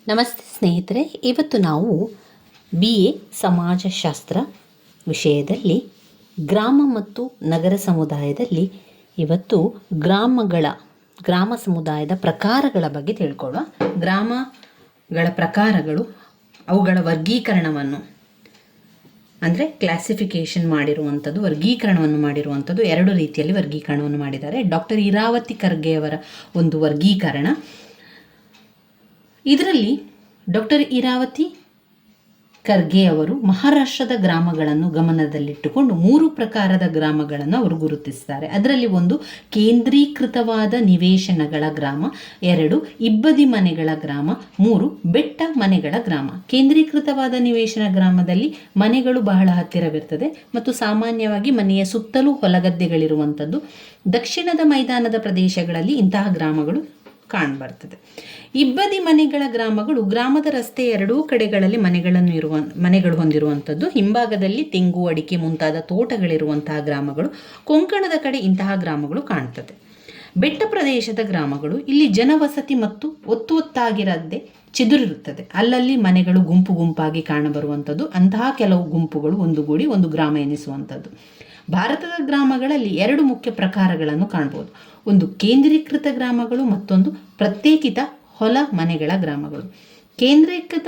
ನಮಸ್ತೆ ಸ್ನೇಹಿತರೆ, ಇವತ್ತು ನಾವು BA ಸಮಾಜಶಾಸ್ತ್ರ ವಿಷಯದಲ್ಲಿ ಗ್ರಾಮ ಮತ್ತು ನಗರ ಸಮುದಾಯದಲ್ಲಿ ಇವತ್ತು ಗ್ರಾಮ ಸಮುದಾಯದ ಪ್ರಕಾರಗಳ ಬಗ್ಗೆ ತಿಳ್ಕೊಳ್ಳೋಣ. ಗ್ರಾಮಗಳ ಪ್ರಕಾರಗಳು, ಅವುಗಳ ವರ್ಗೀಕರಣವನ್ನು ಅಂದರೆ ಕ್ಲಾಸಿಫಿಕೇಷನ್ ಮಾಡಿರುವಂಥದ್ದು, ವರ್ಗೀಕರಣವನ್ನು ಮಾಡಿರುವಂಥದ್ದು ಎರಡು ರೀತಿಯಲ್ಲಿ ವರ್ಗೀಕರಣವನ್ನು ಮಾಡಿದ್ದಾರೆ. ಡಾಕ್ಟರ್ ಇರಾವತಿ ಖರ್ಗೆಯವರ ಒಂದು ವರ್ಗೀಕರಣ. ಇದರಲ್ಲಿ ಡಾಕ್ಟರ್ ಇರಾವತಿ ಖರ್ಗೆ ಅವರು ಮಹಾರಾಷ್ಟ್ರದ ಗ್ರಾಮಗಳನ್ನು ಗಮನದಲ್ಲಿಟ್ಟುಕೊಂಡು 3 ಪ್ರಕಾರದ ಗ್ರಾಮಗಳನ್ನು ಅವರು ಗುರುತಿಸ್ತಾರೆ. ಅದರಲ್ಲಿ ಒಂದು ಕೇಂದ್ರೀಕೃತವಾದ ನಿವೇಶನಗಳ ಗ್ರಾಮ, 2 ಇಬ್ಬದಿ ಮನೆಗಳ ಗ್ರಾಮ, 3 ಬೆಟ್ಟ ಮನೆಗಳ ಗ್ರಾಮ. ಕೇಂದ್ರೀಕೃತವಾದ ನಿವೇಶನ ಗ್ರಾಮದಲ್ಲಿ ಮನೆಗಳು ಬಹಳ ಹತ್ತಿರವಿರ್ತದೆ ಮತ್ತು ಸಾಮಾನ್ಯವಾಗಿ ಮನೆಯ ಸುತ್ತಲೂ ಹೊಲಗದ್ದೆಗಳಿರುವಂಥದ್ದು. ದಕ್ಷಿಣದ ಮೈದಾನದ ಪ್ರದೇಶಗಳಲ್ಲಿ ಇಂತಹ ಗ್ರಾಮಗಳು ಕಾಣಬರ್ತದೆ. ಇಬ್ಬದಿ ಮನೆಗಳ ಗ್ರಾಮಗಳು ಗ್ರಾಮದ ರಸ್ತೆ ಎರಡೂ ಕಡೆಗಳಲ್ಲಿ ಮನೆಗಳು ಹೊಂದಿರುವಂಥದ್ದು. ಹಿಂಭಾಗದಲ್ಲಿ ತೆಂಗು, ಅಡಿಕೆ ಮುಂತಾದ ತೋಟಗಳಿರುವಂತಹ ಗ್ರಾಮಗಳು. ಕೊಂಕಣದ ಕಡೆ ಇಂತಹ ಗ್ರಾಮಗಳು ಕಾಣ್ತದೆ. ಬೆಟ್ಟ ಪ್ರದೇಶದ ಗ್ರಾಮಗಳು, ಇಲ್ಲಿ ಜನವಸತಿ ಮತ್ತು ಒತ್ತೊತ್ತಾಗಿರದೆ ಚಿದುರಿರುತ್ತದೆ. ಅಲ್ಲಲ್ಲಿ ಮನೆಗಳು ಗುಂಪು ಗುಂಪಾಗಿ ಕಾಣಬರುವಂಥದ್ದು. ಅಂತಹ ಕೆಲವು ಗುಂಪುಗಳು ಒಂದುಗೂಡಿ ಒಂದು ಗ್ರಾಮ ಎನಿಸುವಂಥದ್ದು. ಭಾರತದ ಗ್ರಾಮಗಳಲ್ಲಿ 2 ಮುಖ್ಯ ಪ್ರಕಾರಗಳನ್ನು ಕಾಣ್ಬೋದು. ಒಂದು ಕೇಂದ್ರೀಕೃತ ಗ್ರಾಮಗಳು, ಮತ್ತೊಂದು ಪ್ರತ್ಯೇಕಿತ ಹೊಲ ಮನೆಗಳ ಗ್ರಾಮಗಳು. ಕೇಂದ್ರೀಕೃತ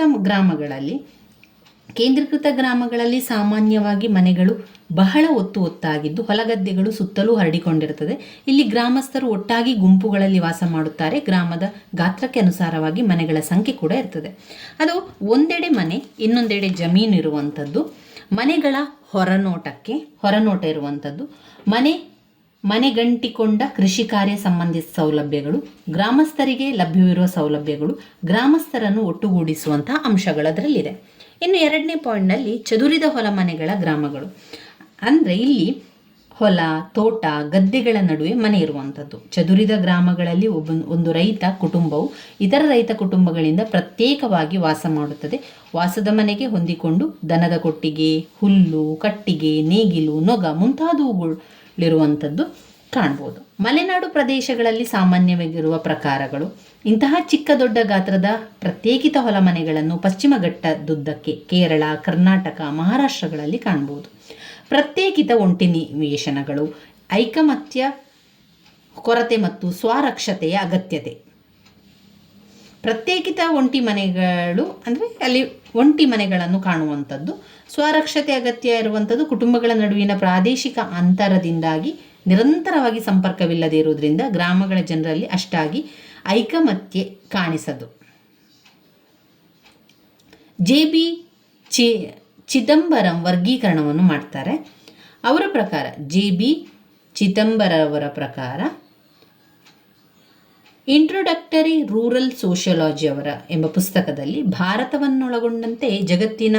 ಗ್ರಾಮಗಳಲ್ಲಿ ಸಾಮಾನ್ಯವಾಗಿ ಮನೆಗಳು ಬಹಳ ಒತ್ತಾಗಿದ್ದು ಹೊಲಗದ್ದೆಗಳು ಸುತ್ತಲೂ ಹರಡಿಕೊಂಡಿರುತ್ತದೆ. ಇಲ್ಲಿ ಗ್ರಾಮಸ್ಥರು ಒಟ್ಟಾಗಿ ಗುಂಪುಗಳಲ್ಲಿ ವಾಸ ಮಾಡುತ್ತಾರೆ. ಗ್ರಾಮದ ಗಾತ್ರಕ್ಕೆ ಅನುಸಾರವಾಗಿ ಮನೆಗಳ ಸಂಖ್ಯೆ ಕೂಡ ಇರ್ತದೆ. ಅದು ಒಂದೆಡೆ ಮನೆ, ಇನ್ನೊಂದೆಡೆ ಜಮೀನು ಇರುವಂಥದ್ದು. ಮನೆಗಳ ಹೊರನೋಟ ಇರುವಂಥದ್ದು. ಮನೆಗಂಟಿಕೊಂಡ ಕೃಷಿ ಕಾರ್ಯ ಸಂಬಂಧಿತ ಸೌಲಭ್ಯಗಳು, ಗ್ರಾಮಸ್ಥರಿಗೆ ಲಭ್ಯವಿರುವ ಸೌಲಭ್ಯಗಳು, ಗ್ರಾಮಸ್ಥರನ್ನು ಒಟ್ಟುಗೂಡಿಸುವಂತಹ ಅಂಶಗಳು ಅದರಲ್ಲಿದೆ. ಇನ್ನು 2ನೇ ಪಾಯಿಂಟ್ನಲ್ಲಿ ಚದುರಿದ ಹೊಲ ಮನೆಗಳ ಗ್ರಾಮಗಳು. ಅಂದರೆ ಇಲ್ಲಿ ಹೊಲ, ತೋಟ, ಗದ್ದೆಗಳ ನಡುವೆ ಮನೆ ಇರುವಂಥದ್ದು. ಚದುರಿದ ಗ್ರಾಮಗಳಲ್ಲಿ ಒಂದು ರೈತ ಕುಟುಂಬವು ಇತರ ರೈತ ಕುಟುಂಬಗಳಿಂದ ಪ್ರತ್ಯೇಕವಾಗಿ ವಾಸ ಮಾಡುತ್ತದೆ. ವಾಸದ ಮನೆಗೆ ಹೊಂದಿಕೊಂಡು ದನದ ಕೊಟ್ಟಿಗೆ, ಹುಲ್ಲು, ಕಟ್ಟಿಗೆ, ನೇಗಿಲು, ನೊಗ ಮುಂತಾದವುಗಳಿರುವಂಥದ್ದು ಕಾಣ್ಬೋದು. ಮಲೆನಾಡು ಪ್ರದೇಶಗಳಲ್ಲಿ ಸಾಮಾನ್ಯವಾಗಿರುವ ಪ್ರಕಾರಗಳು. ಇಂತಹ ಚಿಕ್ಕ ದೊಡ್ಡ ಗಾತ್ರದ ಪ್ರತ್ಯೇಕಿತ ಹೊಲ ಮನೆಗಳನ್ನು ಪಶ್ಚಿಮ ಘಟ್ಟದುದ್ದಕ್ಕೆ ಕೇರಳ, ಕರ್ನಾಟಕ, ಮಹಾರಾಷ್ಟ್ರಗಳಲ್ಲಿ ಕಾಣ್ಬೋದು. ಪ್ರತ್ಯೇಕಿತ ಒಂಟಿ ನಿವೇಶನಗಳು, ಐಕಮತ್ಯ ಕೊರತೆ ಮತ್ತು ಸ್ವರಕ್ಷತೆಯ ಅಗತ್ಯತೆ. ಪ್ರತ್ಯೇಕಿತ ಒಂಟಿ ಮನೆಗಳು ಅಂದರೆ ಅಲ್ಲಿ ಒಂಟಿ ಮನೆಗಳನ್ನು ಕಾಣುವಂಥದ್ದು. ಸ್ವರಕ್ಷತೆ ಅಗತ್ಯ ಇರುವಂಥದ್ದು ಕುಟುಂಬಗಳ ನಡುವಿನ ಪ್ರಾದೇಶಿಕ ಅಂತರದಿಂದಾಗಿ ನಿರಂತರವಾಗಿ ಸಂಪರ್ಕವಿಲ್ಲದೆ ಇರುವುದರಿಂದ ಗ್ರಾಮಗಳ ಜನರಲ್ಲಿ ಅಷ್ಟಾಗಿ ಐಕಮತ್ಯ ಕಾಣಿಸದು. JB ಚಿದಂಬರಂ ವರ್ಗೀಕರಣವನ್ನು ಮಾಡ್ತಾರೆ. ಅವರ ಪ್ರಕಾರ, JB ಚಿದಂಬರಂ ಅವರ ಪ್ರಕಾರ ಇಂಟ್ರೊಡಕ್ಟರಿ ರೂರಲ್ ಸೋಷಿಯಾಲಜಿ ಅವರ ಎಂಬ ಪುಸ್ತಕದಲ್ಲಿ ಭಾರತವನ್ನೊಳಗೊಂಡಂತೆ ಜಗತ್ತಿನ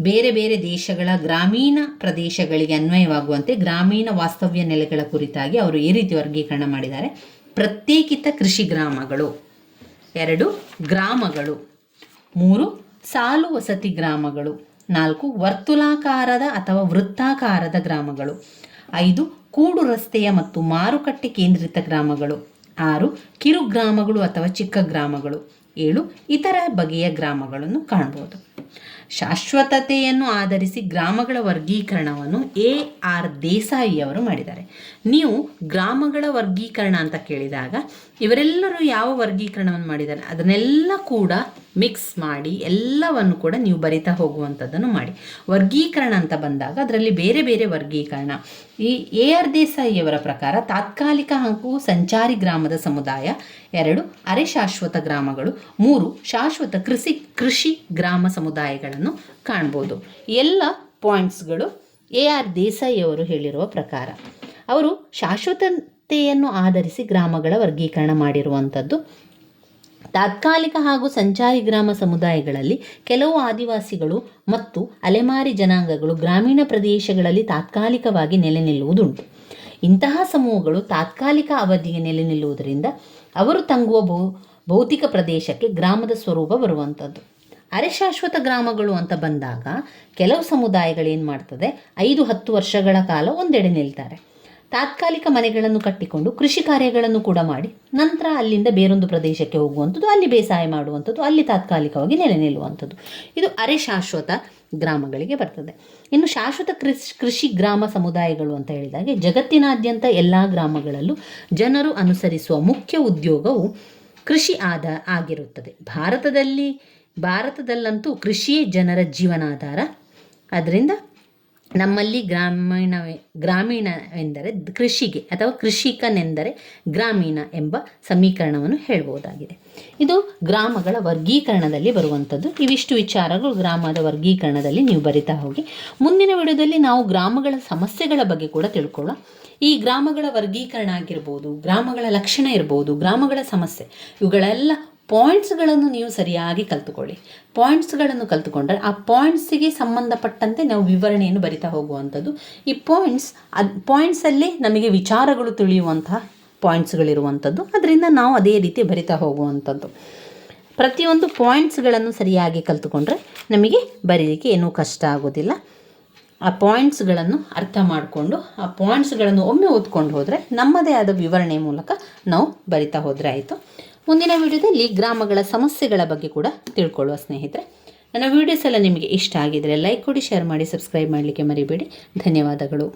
ಬೇರೆ ಬೇರೆ ದೇಶಗಳ ಗ್ರಾಮೀಣ ಪ್ರದೇಶಗಳಿಗೆ ಅನ್ವಯವಾಗುವಂತೆ ಗ್ರಾಮೀಣ ವಾಸ್ತವ್ಯ ನೆಲೆಗಳ ಕುರಿತಾಗಿ ಅವರು ಈ ರೀತಿ ವರ್ಗೀಕರಣ ಮಾಡಿದ್ದಾರೆ. ಪ್ರತ್ಯೇಕಿತ ಕೃಷಿ ಗ್ರಾಮಗಳು, 2 ಗ್ರಾಮಗಳು, 3 ಸಾಲು ವಸತಿ ಗ್ರಾಮಗಳು, 4 ವರ್ತುಲಾಕಾರದ ಅಥವಾ ವೃತ್ತಾಕಾರದ ಗ್ರಾಮಗಳು, 5 ಕೂಡು ರಸ್ತೆಯ ಮತ್ತು ಮಾರುಕಟ್ಟೆ ಕೇಂದ್ರಿತ ಗ್ರಾಮಗಳು, 6 ಕಿರು ಗ್ರಾಮಗಳು ಅಥವಾ ಚಿಕ್ಕ ಗ್ರಾಮಗಳು, 7 ಇತರ ಬಗೆಯ ಗ್ರಾಮಗಳನ್ನು ಕಾಣಬಹುದು. ಶಾಶ್ವತತೆಯನ್ನು ಆಧರಿಸಿ ಗ್ರಾಮಗಳ ವರ್ಗೀಕರಣವನ್ನು AR ದೇಸಾಯಿ ಅವರು ಮಾಡಿದ್ದಾರೆ. ನೀವು ಗ್ರಾಮಗಳ ವರ್ಗೀಕರಣ ಅಂತ ಕೇಳಿದಾಗ ಇವರೆಲ್ಲರೂ ಯಾವ ವರ್ಗೀಕರಣವನ್ನು ಮಾಡಿದ್ದಾರೆ ಅದನ್ನೆಲ್ಲ ಕೂಡ ಮಿಕ್ಸ್ ಮಾಡಿ ಎಲ್ಲವನ್ನು ಕೂಡ ನೀವು ಬರಿತಾ ಹೋಗುವಂಥದ್ದನ್ನು ಮಾಡಿ. ವರ್ಗೀಕರಣ ಅಂತ ಬಂದಾಗ ಅದರಲ್ಲಿ ಬೇರೆ ಬೇರೆ ವರ್ಗೀಕರಣ. ಈ AR ದೇಸಾಯಿಯವರ ಪ್ರಕಾರ ತಾತ್ಕಾಲಿಕ ಹಾಗೂ ಸಂಚಾರಿ ಗ್ರಾಮದ ಸಮುದಾಯ, 2 ಅರೆ ಶಾಶ್ವತ ಗ್ರಾಮಗಳು, 3 ಶಾಶ್ವತ ಕೃಷಿ ಗ್ರಾಮ ಸಮುದಾಯಗಳನ್ನು ಕಾಣ್ಬೋದು. ಎಲ್ಲ ಪಾಯಿಂಟ್ಸ್ಗಳು AR ದೇಸಾಯಿಯವರು ಹೇಳಿರುವ ಪ್ರಕಾರ. ಅವರು ಶಾಶ್ವತತೆಯನ್ನು ಆಧರಿಸಿ ಗ್ರಾಮಗಳ ವರ್ಗೀಕರಣ ಮಾಡಿರುವಂಥದ್ದು. ತಾತ್ಕಾಲಿಕ ಹಾಗೂ ಸಂಚಾರಿ ಗ್ರಾಮ ಸಮುದಾಯಗಳಲ್ಲಿ ಕೆಲವು ಆದಿವಾಸಿಗಳು ಮತ್ತು ಅಲೆಮಾರಿ ಜನಾಂಗಗಳು ಗ್ರಾಮೀಣ ಪ್ರದೇಶಗಳಲ್ಲಿ ತಾತ್ಕಾಲಿಕವಾಗಿ ನೆಲೆ ನಿಲ್ಲುವುದುಂಟು. ಇಂತಹ ಸಮೂಹಗಳು ತಾತ್ಕಾಲಿಕ ಅವಧಿಗೆ ನೆಲೆ ನಿಲ್ಲುವುದರಿಂದ ಅವರು ತಂಗುವ ಭೌತಿಕ ಪ್ರದೇಶಕ್ಕೆ ಗ್ರಾಮದ ಸ್ವರೂಪ ಬರುವಂಥದ್ದು. ಅರೆಶಾಶ್ವತ ಗ್ರಾಮಗಳು ಅಂತ ಬಂದಾಗ ಕೆಲವು ಸಮುದಾಯಗಳೇನು ಮಾಡ್ತದೆ, 5-10 ವರ್ಷಗಳ ಕಾಲ ಒಂದೆಡೆ ನಿಲ್ತಾರೆ. ತಾತ್ಕಾಲಿಕ ಮನೆಗಳನ್ನು ಕಟ್ಟಿಕೊಂಡು ಕೃಷಿ ಕಾರ್ಯಗಳನ್ನು ಕೂಡ ಮಾಡಿ ನಂತರ ಅಲ್ಲಿಂದ ಬೇರೊಂದು ಪ್ರದೇಶಕ್ಕೆ ಹೋಗುವಂಥದ್ದು, ಅಲ್ಲಿ ಬೇಸಾಯ ಮಾಡುವಂಥದ್ದು, ಅಲ್ಲಿ ತಾತ್ಕಾಲಿಕವಾಗಿ ನೆಲೆ ನಿಲ್ಲುವಂಥದ್ದು. ಇದು ಅರೆ ಶಾಶ್ವತ ಗ್ರಾಮಗಳಿಗೆ ಬರ್ತದೆ. ಇನ್ನು ಶಾಶ್ವತ ಕೃಷಿ ಗ್ರಾಮ ಸಮುದಾಯಗಳು ಅಂತ ಹೇಳಿದಾಗೆ ಜಗತ್ತಿನಾದ್ಯಂತ ಎಲ್ಲ ಗ್ರಾಮಗಳಲ್ಲೂ ಜನರು ಅನುಸರಿಸುವ ಮುಖ್ಯ ಉದ್ಯೋಗವು ಕೃಷಿ ಆಗಿರುತ್ತದೆ. ಭಾರತದಲ್ಲಂತೂ ಕೃಷಿಯೇ ಜನರ ಜೀವನಾಧಾರ. ಅದರಿಂದ ನಮ್ಮಲ್ಲಿ ಗ್ರಾಮೀಣವೆಂದರೆ ಕೃಷಿಗೆ ಅಥವಾ ಕೃಷಿಕನೆಂದರೆ ಗ್ರಾಮೀಣ ಎಂಬ ಸಮೀಕರಣವನ್ನು ಹೇಳ್ಬೋದಾಗಿದೆ. ಇದು ಗ್ರಾಮಗಳ ವರ್ಗೀಕರಣದಲ್ಲಿ ಬರುವಂಥದ್ದು. ಇವಿಷ್ಟು ವಿಚಾರಗಳು ಗ್ರಾಮದ ವರ್ಗೀಕರಣದಲ್ಲಿ ನೀವು ಬರಿತಾ ಹೋಗಿ. ಮುಂದಿನ ವಿಡಿಯೋದಲ್ಲಿ ನಾವು ಗ್ರಾಮಗಳ ಸಮಸ್ಯೆಗಳ ಬಗ್ಗೆ ಕೂಡ ತಿಳ್ಕೊಳ್ಳೋಣ. ಈ ಗ್ರಾಮಗಳ ವರ್ಗೀಕರಣ ಆಗಿರ್ಬೋದು, ಗ್ರಾಮಗಳ ಲಕ್ಷಣ ಇರ್ಬೋದು, ಗ್ರಾಮಗಳ ಸಮಸ್ಯೆ, ಇವುಗಳೆಲ್ಲ ಪಾಯಿಂಟ್ಸ್ಗಳನ್ನು ನೀವು ಸರಿಯಾಗಿ ಕಲ್ತುಕೊಳ್ಳಿ. ಪಾಯಿಂಟ್ಸ್ಗಳನ್ನು ಕಲ್ತುಕೊಂಡ್ರೆ ಆ ಪಾಯಿಂಟ್ಸಿಗೆ ಸಂಬಂಧಪಟ್ಟಂತೆ ನಾವು ವಿವರಣೆಯನ್ನು ಬರಿತಾ ಹೋಗುವಂಥದ್ದು. ಈ ಪಾಯಿಂಟ್ಸಲ್ಲೇ ನಮಗೆ ವಿಚಾರಗಳು ತಿಳಿಯುವಂತಹ ಪಾಯಿಂಟ್ಸ್ಗಳಿರುವಂಥದ್ದು. ಅದರಿಂದ ನಾವು ಅದೇ ರೀತಿ ಬರಿತಾ ಹೋಗುವಂಥದ್ದು. ಪ್ರತಿಯೊಂದು ಪಾಯಿಂಟ್ಸ್ಗಳನ್ನು ಸರಿಯಾಗಿ ಕಲ್ತುಕೊಂಡ್ರೆ ನಮಗೆ ಬರೀಲಿಕ್ಕೆ ಏನೂ ಕಷ್ಟ ಆಗೋದಿಲ್ಲ. ಆ ಪಾಯಿಂಟ್ಸ್ಗಳನ್ನು ಅರ್ಥ ಮಾಡಿಕೊಂಡು ಆ ಪಾಯಿಂಟ್ಸ್ಗಳನ್ನು ಒಮ್ಮೆ ಓದ್ಕೊಂಡು ಹೋದರೆ ನಮ್ಮದೇ ಆದ ವಿವರಣೆ ಮೂಲಕ ನಾವು ಬರಿತಾ ಹೋದರೆ ಆಯಿತು. ಮುಂದಿನ ವಿಡಿಯೋದಲ್ಲಿ ಗ್ರಾಮಗಳ ಸಮಸ್ಯೆಗಳ ಬಗ್ಗೆ ಕೂಡ ತಿಳ್ಕೊಳ್ಳುವ ಸ್ನೇಹಿತರೆ. ನನ್ನ ವಿಡಿಯೋಸ್ ಎಲ್ಲ ನಿಮಗೆ ಇಷ್ಟ ಆಗಿದರೆ ಲೈಕ್ ಕೊಡಿ, ಶೇರ್ ಮಾಡಿ, ಸಬ್ಸ್ಕ್ರೈಬ್ ಮಾಡಲಿಕ್ಕೆ ಮರಿಬೇಡಿ. ಧನ್ಯವಾದಗಳು.